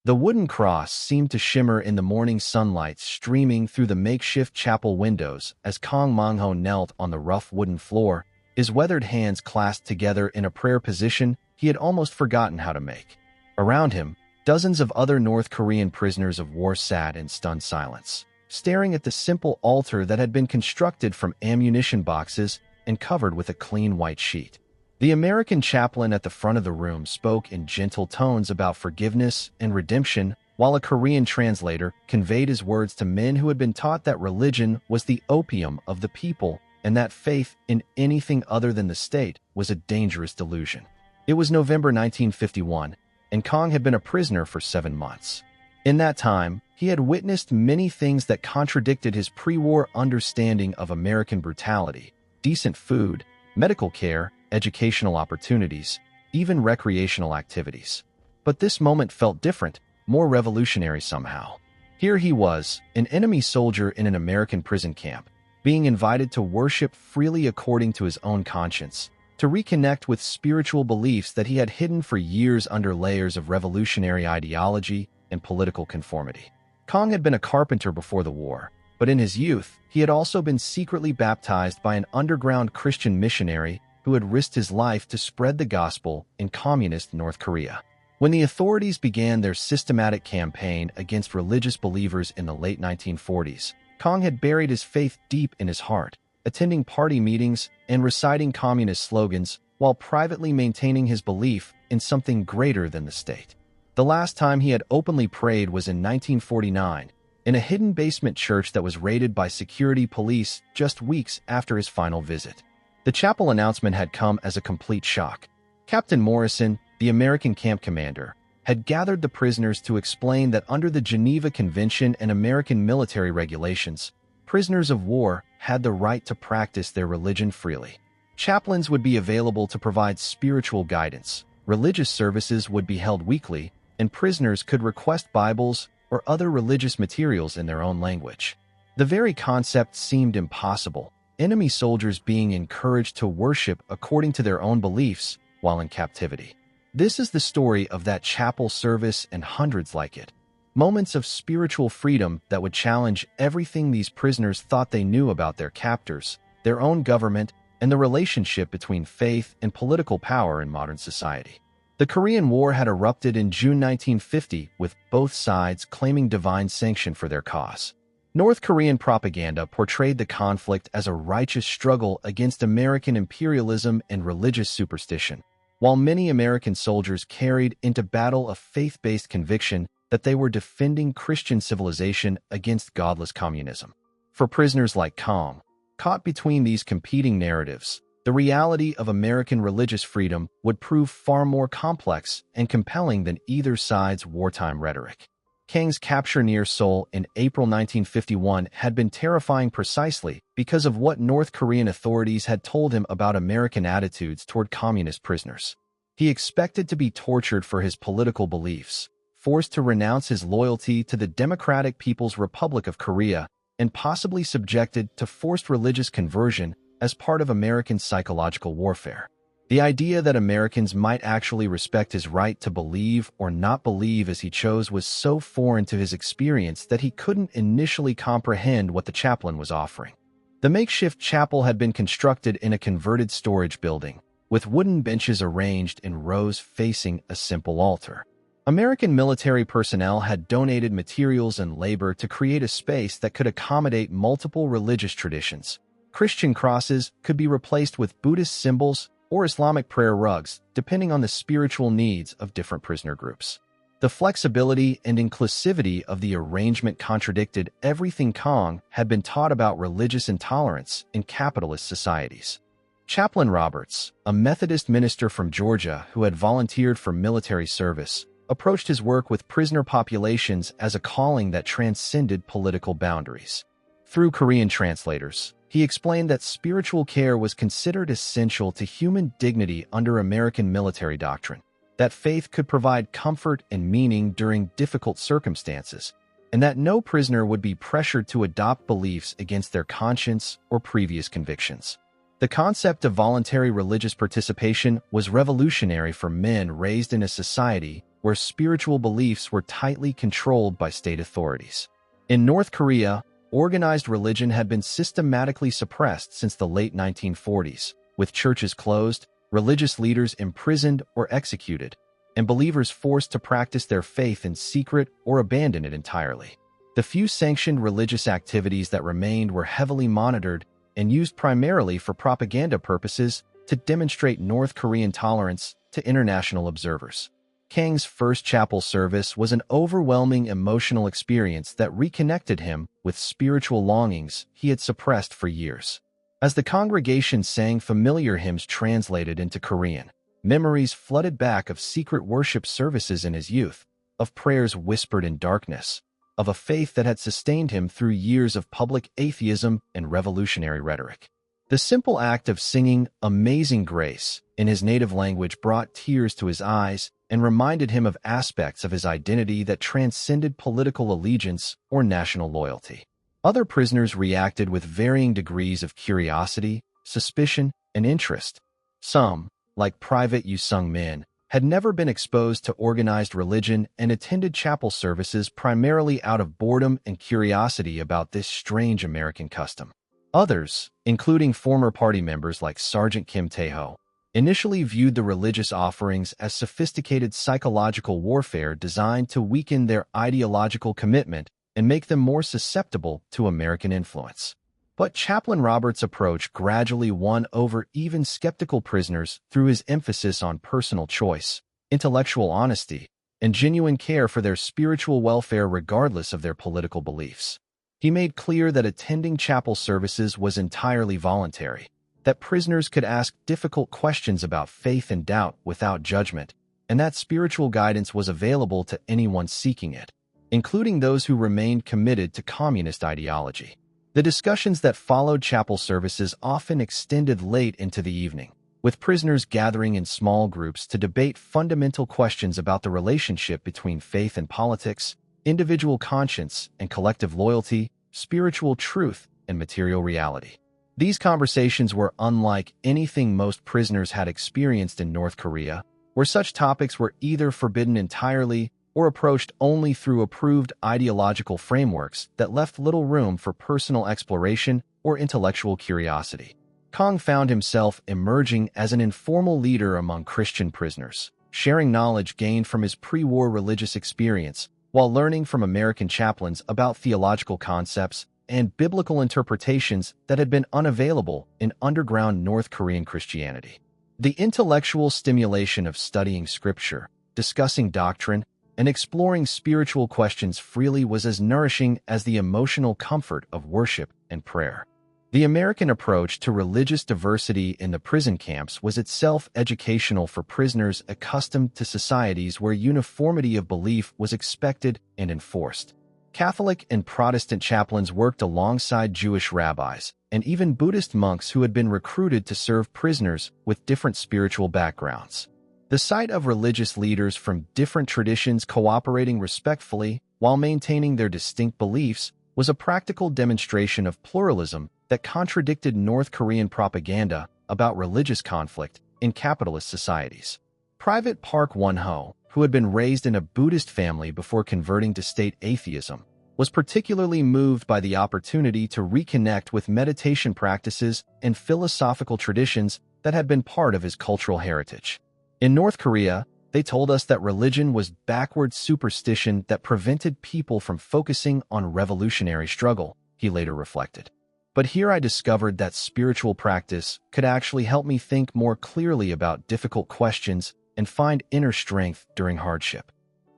The wooden cross seemed to shimmer in the morning sunlight streaming through the makeshift chapel windows as Kang Myong-ho knelt on the rough wooden floor, his weathered hands clasped together in a prayer position he had almost forgotten how to make. Around him, dozens of other North Korean prisoners of war sat in stunned silence, staring at the simple altar that had been constructed from ammunition boxes and covered with a clean white sheet. The American chaplain at the front of the room spoke in gentle tones about forgiveness and redemption, while a Korean translator conveyed his words to men who had been taught that religion was the opium of the people and that faith in anything other than the state was a dangerous delusion. It was November 1951, and Kang had been a prisoner for 7 months. In that time, he had witnessed many things that contradicted his pre-war understanding of American brutality: decent food, medical care, educational opportunities, even recreational activities. But this moment felt different, more revolutionary somehow. Here he was, an enemy soldier in an American prison camp, being invited to worship freely according to his own conscience, to reconnect with spiritual beliefs that he had hidden for years under layers of revolutionary ideology and political conformity. Kang had been a carpenter before the war, but in his youth, he had also been secretly baptized by an underground Christian missionary who had risked his life to spread the gospel in communist North Korea. When the authorities began their systematic campaign against religious believers in the late 1940s, Kang had buried his faith deep in his heart, attending party meetings and reciting communist slogans while privately maintaining his belief in something greater than the state. The last time he had openly prayed was in 1949, in a hidden basement church that was raided by security police just weeks after his final visit. The chapel announcement had come as a complete shock. Captain Morrison, the American camp commander, had gathered the prisoners to explain that under the Geneva Convention and American military regulations, prisoners of war had the right to practice their religion freely. Chaplains would be available to provide spiritual guidance, religious services would be held weekly, and prisoners could request Bibles or other religious materials in their own language. The very concept seemed impossible, enemy soldiers being encouraged to worship according to their own beliefs while in captivity. This is the story of that chapel service and hundreds like it. Moments of spiritual freedom that would challenge everything these prisoners thought they knew about their captors, their own government, and the relationship between faith and political power in modern society. The Korean War had erupted in June 1950, with both sides claiming divine sanction for their cause. North Korean propaganda portrayed the conflict as a righteous struggle against American imperialism and religious superstition, while many American soldiers carried into battle a faith-based conviction that they were defending Christian civilization against godless communism. For prisoners like Kang, caught between these competing narratives, the reality of American religious freedom would prove far more complex and compelling than either side's wartime rhetoric. Kang's capture near Seoul in April 1951 had been terrifying precisely because of what North Korean authorities had told him about American attitudes toward communist prisoners. He expected to be tortured for his political beliefs, forced to renounce his loyalty to the Democratic People's Republic of Korea, and possibly subjected to forced religious conversion as part of American psychological warfare. The idea that Americans might actually respect his right to believe or not believe as he chose was so foreign to his experience that he couldn't initially comprehend what the chaplain was offering. The makeshift chapel had been constructed in a converted storage building, with wooden benches arranged in rows facing a simple altar. American military personnel had donated materials and labor to create a space that could accommodate multiple religious traditions. Christian crosses could be replaced with Buddhist symbols or Islamic prayer rugs, depending on the spiritual needs of different prisoner groups. The flexibility and inclusivity of the arrangement contradicted everything Kang had been taught about religious intolerance in capitalist societies. Chaplain Roberts, a Methodist minister from Georgia who had volunteered for military service, approached his work with prisoner populations as a calling that transcended political boundaries. Through Korean translators, he explained that spiritual care was considered essential to human dignity under American military doctrine, that faith could provide comfort and meaning during difficult circumstances, and that no prisoner would be pressured to adopt beliefs against their conscience or previous convictions. The concept of voluntary religious participation was revolutionary for men raised in a society where spiritual beliefs were tightly controlled by state authorities. In North Korea, organized religion had been systematically suppressed since the late 1940s, with churches closed, religious leaders imprisoned or executed, and believers forced to practice their faith in secret or abandon it entirely. The few sanctioned religious activities that remained were heavily monitored and used primarily for propaganda purposes to demonstrate North Korean tolerance to international observers. Kang's first chapel service was an overwhelming emotional experience that reconnected him with spiritual longings he had suppressed for years. As the congregation sang familiar hymns translated into Korean, memories flooded back of secret worship services in his youth, of prayers whispered in darkness, of a faith that had sustained him through years of public atheism and revolutionary rhetoric. The simple act of singing Amazing Grace in his native language brought tears to his eyes and reminded him of aspects of his identity that transcended political allegiance or national loyalty. Other prisoners reacted with varying degrees of curiosity, suspicion, and interest. Some, like Private Yu Sung-min, had never been exposed to organized religion and attended chapel services primarily out of boredom and curiosity about this strange American custom. Others, including former party members like Sergeant Kim Tae-ho, initially viewed the religious offerings as sophisticated psychological warfare designed to weaken their ideological commitment and make them more susceptible to American influence. But Chaplain Roberts' approach gradually won over even skeptical prisoners through his emphasis on personal choice, intellectual honesty, and genuine care for their spiritual welfare regardless of their political beliefs. He made clear that attending chapel services was entirely voluntary, that prisoners could ask difficult questions about faith and doubt without judgment, and that spiritual guidance was available to anyone seeking it, including those who remained committed to communist ideology. The discussions that followed chapel services often extended late into the evening, with prisoners gathering in small groups to debate fundamental questions about the relationship between faith and politics, individual conscience and collective loyalty, spiritual truth and material reality. These conversations were unlike anything most prisoners had experienced in North Korea, where such topics were either forbidden entirely or approached only through approved ideological frameworks that left little room for personal exploration or intellectual curiosity. Kang found himself emerging as an informal leader among Christian prisoners, sharing knowledge gained from his pre-war religious experience while learning from American chaplains about theological concepts and biblical interpretations that had been unavailable in underground North Korean Christianity. The intellectual stimulation of studying scripture, discussing doctrine, and exploring spiritual questions freely was as nourishing as the emotional comfort of worship and prayer. The American approach to religious diversity in the prison camps was itself educational for prisoners accustomed to societies where uniformity of belief was expected and enforced. Catholic and Protestant chaplains worked alongside Jewish rabbis and even Buddhist monks who had been recruited to serve prisoners with different spiritual backgrounds. The sight of religious leaders from different traditions cooperating respectfully while maintaining their distinct beliefs was a practical demonstration of pluralism that contradicted North Korean propaganda about religious conflict in capitalist societies. Private Park Won-ho, who had been raised in a Buddhist family before converting to state atheism, was particularly moved by the opportunity to reconnect with meditation practices and philosophical traditions that had been part of his cultural heritage. In North Korea, they told us that religion was backward superstition that prevented people from focusing on revolutionary struggle, he later reflected. But here I discovered that spiritual practice could actually help me think more clearly about difficult questions and find inner strength during hardship.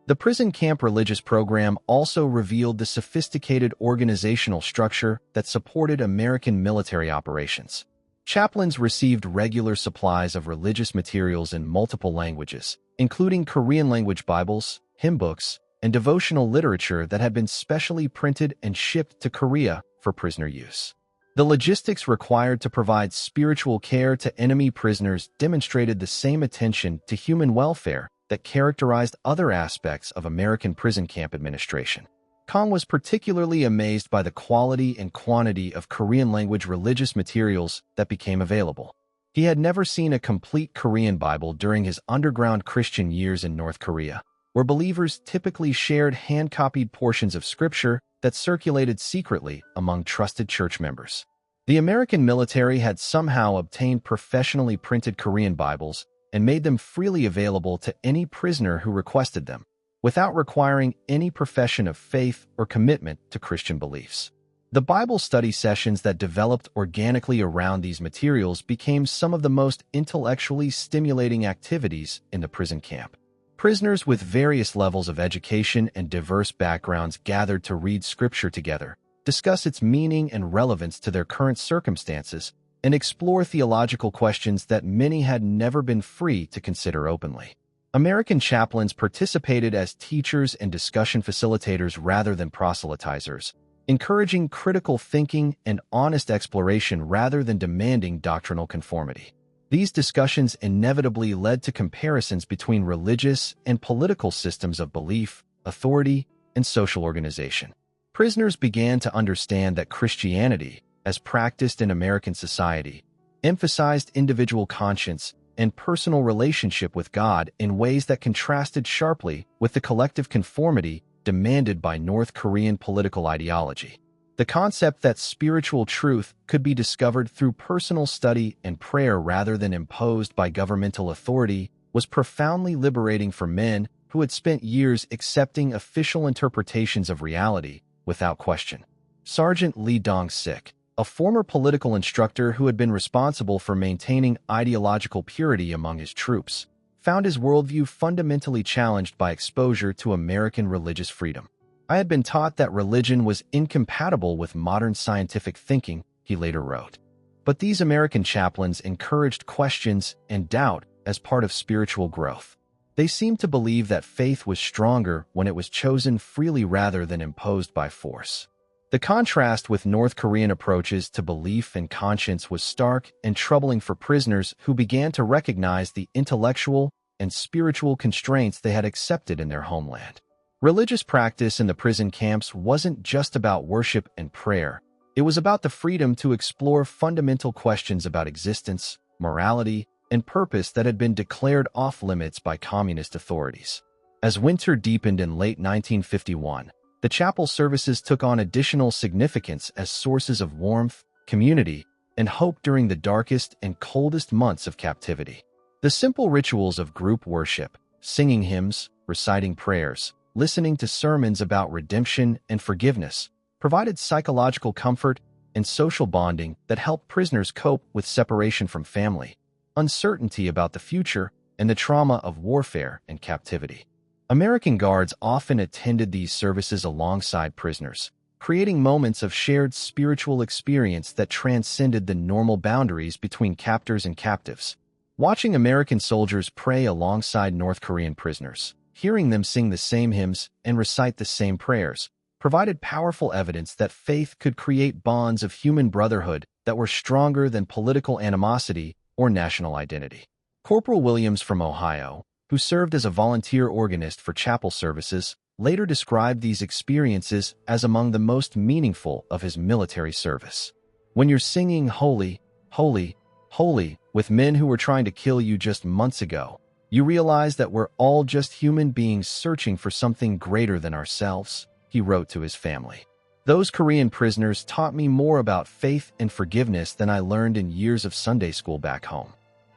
The prison camp religious program also revealed the sophisticated organizational structure that supported American military operations. Chaplains received regular supplies of religious materials in multiple languages, including Korean language Bibles, hymn books, and devotional literature that had been specially printed and shipped to Korea for prisoner use. The logistics required to provide spiritual care to enemy prisoners demonstrated the same attention to human welfare that characterized other aspects of American prison camp administration. Kang was particularly amazed by the quality and quantity of Korean language religious materials that became available. He had never seen a complete Korean Bible during his underground Christian years in North Korea, where believers typically shared hand-copied portions of scripture that circulated secretly among trusted church members. The American military had somehow obtained professionally printed Korean Bibles and made them freely available to any prisoner who requested them, without requiring any profession of faith or commitment to Christian beliefs. The Bible study sessions that developed organically around these materials became some of the most intellectually stimulating activities in the prison camp. Prisoners with various levels of education and diverse backgrounds gathered to read scripture together, discuss its meaning and relevance to their current circumstances, and explore theological questions that many had never been free to consider openly. American chaplains participated as teachers and discussion facilitators rather than proselytizers, encouraging critical thinking and honest exploration rather than demanding doctrinal conformity. These discussions inevitably led to comparisons between religious and political systems of belief, authority, and social organization. Prisoners began to understand that Christianity, as practiced in American society, emphasized individual conscience and personal relationship with God in ways that contrasted sharply with the collective conformity demanded by North Korean political ideology. The concept that spiritual truth could be discovered through personal study and prayer rather than imposed by governmental authority was profoundly liberating for men who had spent years accepting official interpretations of reality without question. Sergeant Lee Dong-sik, a former political instructor who had been responsible for maintaining ideological purity among his troops, found his worldview fundamentally challenged by exposure to American religious freedom. "I had been taught that religion was incompatible with modern scientific thinking," he later wrote. But these American chaplains encouraged questions and doubt as part of spiritual growth. They seemed to believe that faith was stronger when it was chosen freely rather than imposed by force. The contrast with North Korean approaches to belief and conscience was stark and troubling for prisoners who began to recognize the intellectual and spiritual constraints they had accepted in their homeland. Religious practice in the prison camps wasn't just about worship and prayer. It was about the freedom to explore fundamental questions about existence, morality, and purpose that had been declared off-limits by communist authorities. As winter deepened in late 1951, the chapel services took on additional significance as sources of warmth, community, and hope during the darkest and coldest months of captivity. The simple rituals of group worship, singing hymns, reciting prayers, listening to sermons about redemption and forgiveness, provided psychological comfort and social bonding that helped prisoners cope with separation from family, uncertainty about the future, and the trauma of warfare and captivity. American guards often attended these services alongside prisoners, creating moments of shared spiritual experience that transcended the normal boundaries between captors and captives. Watching American soldiers pray alongside North Korean prisoners, hearing them sing the same hymns and recite the same prayers, provided powerful evidence that faith could create bonds of human brotherhood that were stronger than political animosity or national identity. Corporal Williams from Ohio, who served as a volunteer organist for chapel services, later described these experiences as among the most meaningful of his military service. "When you're singing Holy, Holy, Holy with men who were trying to kill you just months ago, you realize that we're all just human beings searching for something greater than ourselves," he wrote to his family. "Those Korean prisoners taught me more about faith and forgiveness than I learned in years of Sunday school back home."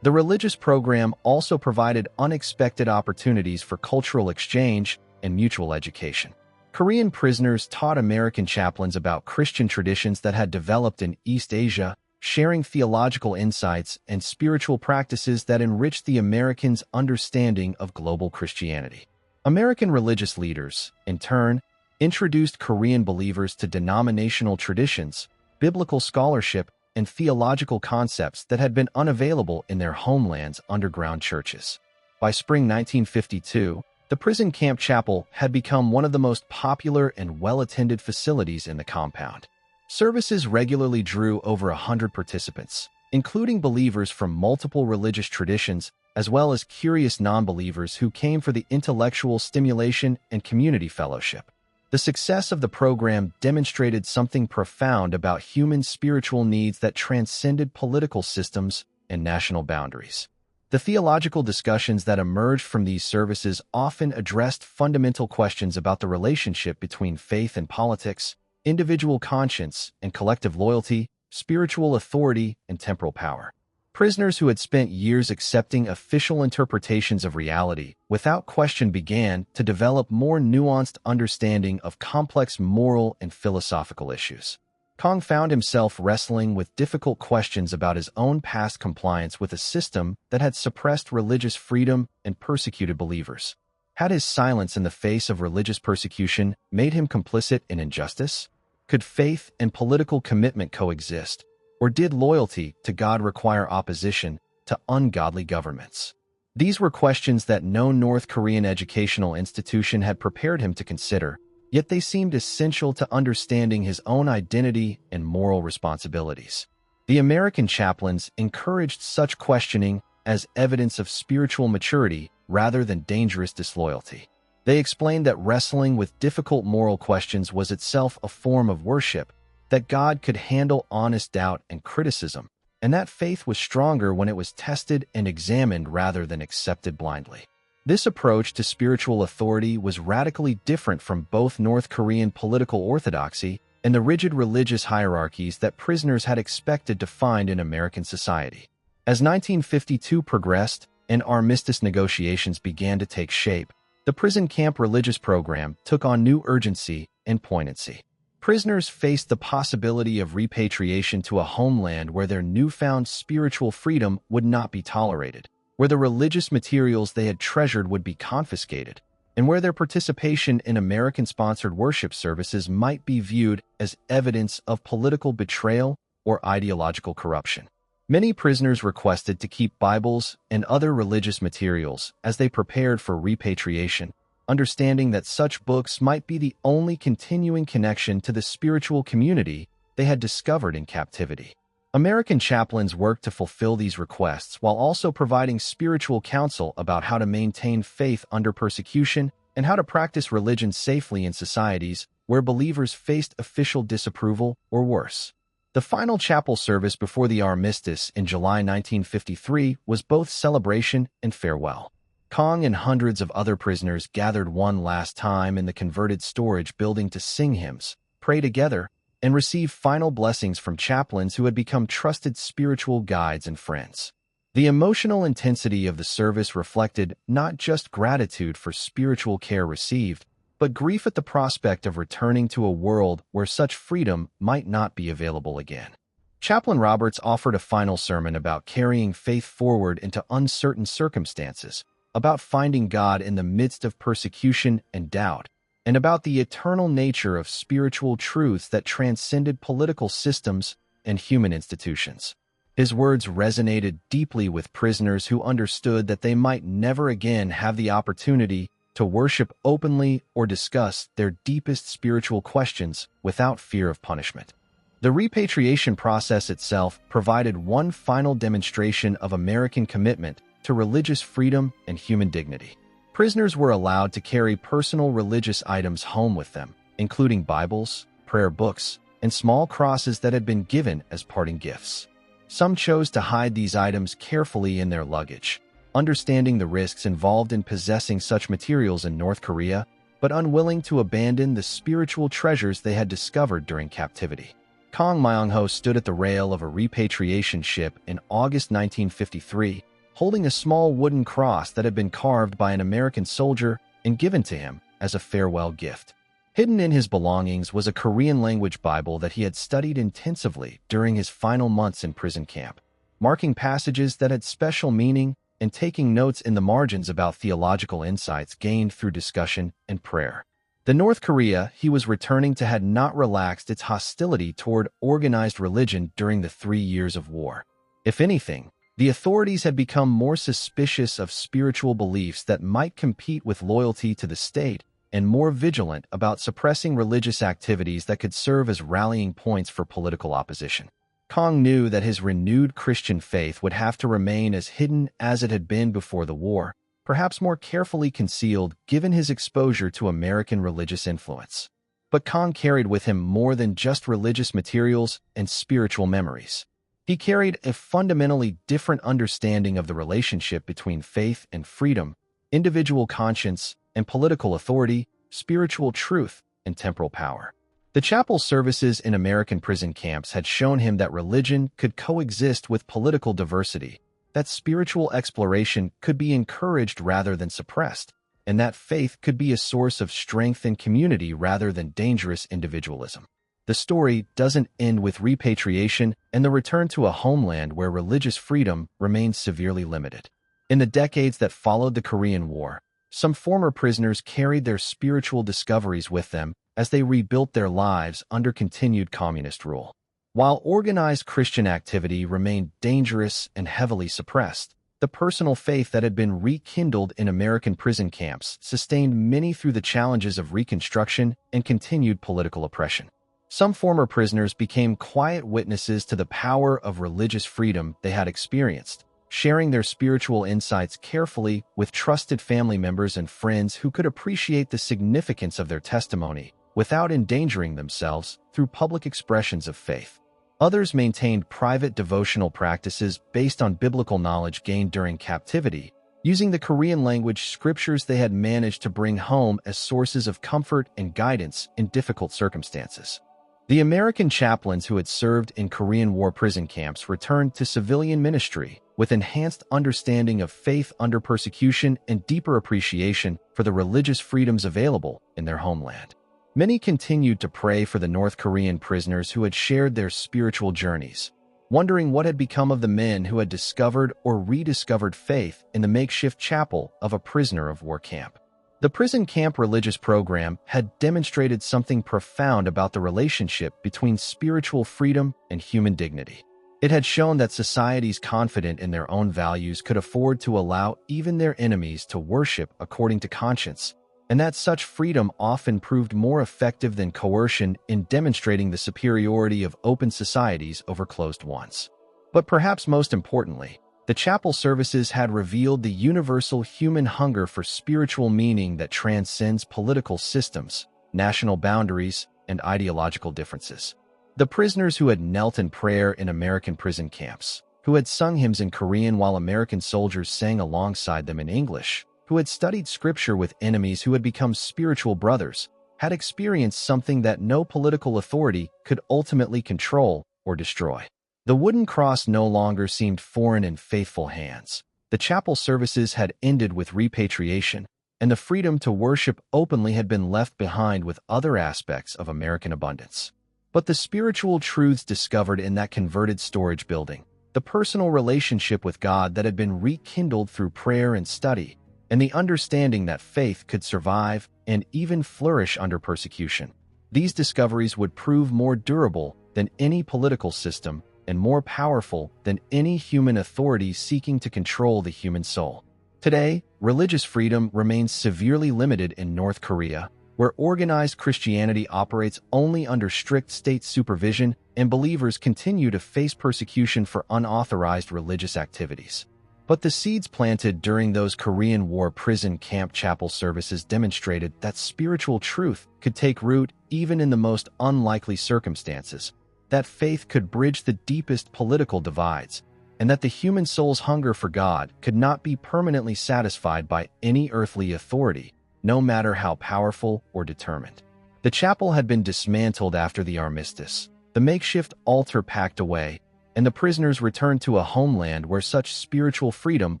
The religious program also provided unexpected opportunities for cultural exchange and mutual education. Korean prisoners taught American chaplains about Christian traditions that had developed in East Asia, sharing theological insights and spiritual practices that enriched the Americans' understanding of global Christianity. American religious leaders, in turn, introduced Korean believers to denominational traditions, biblical scholarship, and theological concepts that had been unavailable in their homelands' underground churches. By spring 1952, the prison camp chapel had become one of the most popular and well-attended facilities in the compound. Services regularly drew over 100 participants, including believers from multiple religious traditions, as well as curious non-believers who came for the intellectual stimulation and community fellowship. The success of the program demonstrated something profound about human spiritual needs that transcended political systems and national boundaries. The theological discussions that emerged from these services often addressed fundamental questions about the relationship between faith and politics, individual conscience and collective loyalty, spiritual authority and temporal power. Prisoners who had spent years accepting official interpretations of reality without question began to develop more nuanced understanding of complex moral and philosophical issues. Kang found himself wrestling with difficult questions about his own past compliance with a system that had suppressed religious freedom and persecuted believers. Had his silence in the face of religious persecution made him complicit in injustice? Could faith and political commitment coexist? Or did loyalty to God require opposition to ungodly governments? These were questions that no North Korean educational institution had prepared him to consider, yet they seemed essential to understanding his own identity and moral responsibilities. The American chaplains encouraged such questioning as evidence of spiritual maturity rather than dangerous disloyalty. They explained that wrestling with difficult moral questions was itself a form of worship, that God could handle honest doubt and criticism, and that faith was stronger when it was tested and examined rather than accepted blindly. This approach to spiritual authority was radically different from both North Korean political orthodoxy and the rigid religious hierarchies that prisoners had expected to find in American society. As 1952 progressed and armistice negotiations began to take shape, the prison camp religious program took on new urgency and poignancy. Prisoners faced the possibility of repatriation to a homeland where their newfound spiritual freedom would not be tolerated, where the religious materials they had treasured would be confiscated, and where their participation in American-sponsored worship services might be viewed as evidence of political betrayal or ideological corruption. Many prisoners requested to keep Bibles and other religious materials as they prepared for repatriation, understanding that such books might be the only continuing connection to the spiritual community they had discovered in captivity. American chaplains worked to fulfill these requests while also providing spiritual counsel about how to maintain faith under persecution and how to practice religion safely in societies where believers faced official disapproval or worse. The final chapel service before the armistice in July 1953 was both celebration and farewell. Kang and hundreds of other prisoners gathered one last time in the converted storage building to sing hymns, pray together, and receive final blessings from chaplains who had become trusted spiritual guides and friends. The emotional intensity of the service reflected not just gratitude for spiritual care received, but grief at the prospect of returning to a world where such freedom might not be available again. Chaplain Roberts offered a final sermon about carrying faith forward into uncertain circumstances, about finding God in the midst of persecution and doubt, and about the eternal nature of spiritual truths that transcended political systems and human institutions. His words resonated deeply with prisoners who understood that they might never again have the opportunity to worship openly or discuss their deepest spiritual questions without fear of punishment. The repatriation process itself provided one final demonstration of American commitment to religious freedom and human dignity. Prisoners were allowed to carry personal religious items home with them, including Bibles, prayer books, and small crosses that had been given as parting gifts. Some chose to hide these items carefully in their luggage, understanding the risks involved in possessing such materials in North Korea, but unwilling to abandon the spiritual treasures they had discovered during captivity. Kang Myong-ho stood at the rail of a repatriation ship in August 1953, holding a small wooden cross that had been carved by an American soldier and given to him as a farewell gift. Hidden in his belongings was a Korean-language Bible that he had studied intensively during his final months in prison camp, marking passages that had special meaning and taking notes in the margins about theological insights gained through discussion and prayer. The North Korea he was returning to had not relaxed its hostility toward organized religion during the 3 years of war. If anything, the authorities had become more suspicious of spiritual beliefs that might compete with loyalty to the state and more vigilant about suppressing religious activities that could serve as rallying points for political opposition. Kang knew that his renewed Christian faith would have to remain as hidden as it had been before the war, perhaps more carefully concealed given his exposure to American religious influence. But Kang carried with him more than just religious materials and spiritual memories. He carried a fundamentally different understanding of the relationship between faith and freedom, individual conscience and political authority, spiritual truth and temporal power. The chapel services in American prison camps had shown him that religion could coexist with political diversity, that spiritual exploration could be encouraged rather than suppressed, and that faith could be a source of strength and community rather than dangerous individualism. The story doesn't end with repatriation and the return to a homeland where religious freedom remained severely limited. In the decades that followed the Korean War, some former prisoners carried their spiritual discoveries with them as they rebuilt their lives under continued communist rule. While organized Christian activity remained dangerous and heavily suppressed, the personal faith that had been rekindled in American prison camps sustained many through the challenges of Reconstruction and continued political oppression. Some former prisoners became quiet witnesses to the power of religious freedom they had experienced, sharing their spiritual insights carefully with trusted family members and friends who could appreciate the significance of their testimony without endangering themselves through public expressions of faith. Others maintained private devotional practices based on biblical knowledge gained during captivity, using the Korean language scriptures they had managed to bring home as sources of comfort and guidance in difficult circumstances. The American chaplains who had served in Korean War prison camps returned to civilian ministry with enhanced understanding of faith under persecution and deeper appreciation for the religious freedoms available in their homeland. Many continued to pray for the North Korean prisoners who had shared their spiritual journeys, wondering what had become of the men who had discovered or rediscovered faith in the makeshift chapel of a prisoner of war camp. The prison camp religious program had demonstrated something profound about the relationship between spiritual freedom and human dignity. It had shown that societies confident in their own values could afford to allow even their enemies to worship according to conscience, and that such freedom often proved more effective than coercion in demonstrating the superiority of open societies over closed ones. But perhaps most importantly, the chapel services had revealed the universal human hunger for spiritual meaning that transcends political systems, national boundaries, and ideological differences. The prisoners who had knelt in prayer in American prison camps, who had sung hymns in Korean while American soldiers sang alongside them in English, who had studied scripture with enemies who had become spiritual brothers, had experienced something that no political authority could ultimately control or destroy. The wooden cross no longer seemed foreign in faithful hands. The chapel services had ended with repatriation, and the freedom to worship openly had been left behind with other aspects of American abundance. But the spiritual truths discovered in that converted storage building, the personal relationship with God that had been rekindled through prayer and study, and the understanding that faith could survive and even flourish under persecution, these discoveries would prove more durable than any political system and more powerful than any human authority seeking to control the human soul. Today, religious freedom remains severely limited in North Korea, where organized Christianity operates only under strict state supervision and believers continue to face persecution for unauthorized religious activities. But the seeds planted during those Korean War prison camp chapel services demonstrated that spiritual truth could take root even in the most unlikely circumstances, that faith could bridge the deepest political divides, and that the human soul's hunger for God could not be permanently satisfied by any earthly authority, no matter how powerful or determined. The chapel had been dismantled after the armistice, the makeshift altar packed away, and the prisoners returned to a homeland where such spiritual freedom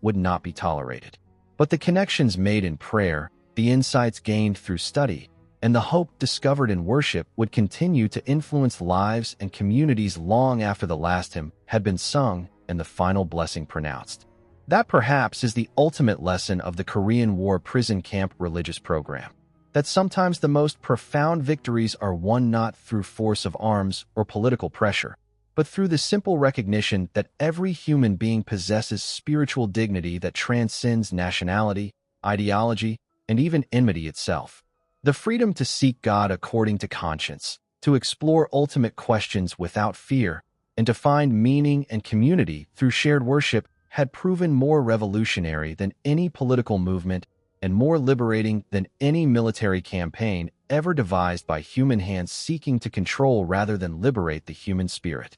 would not be tolerated. But the connections made in prayer, the insights gained through study, and the hope discovered in worship would continue to influence lives and communities long after the last hymn had been sung and the final blessing pronounced. That perhaps is the ultimate lesson of the Korean War prison camp religious program, that sometimes the most profound victories are won not through force of arms or political pressure, but through the simple recognition that every human being possesses spiritual dignity that transcends nationality, ideology, and even enmity itself. The freedom to seek God according to conscience, to explore ultimate questions without fear, and to find meaning and community through shared worship had proven more revolutionary than any political movement and more liberating than any military campaign ever devised by human hands seeking to control rather than liberate the human spirit.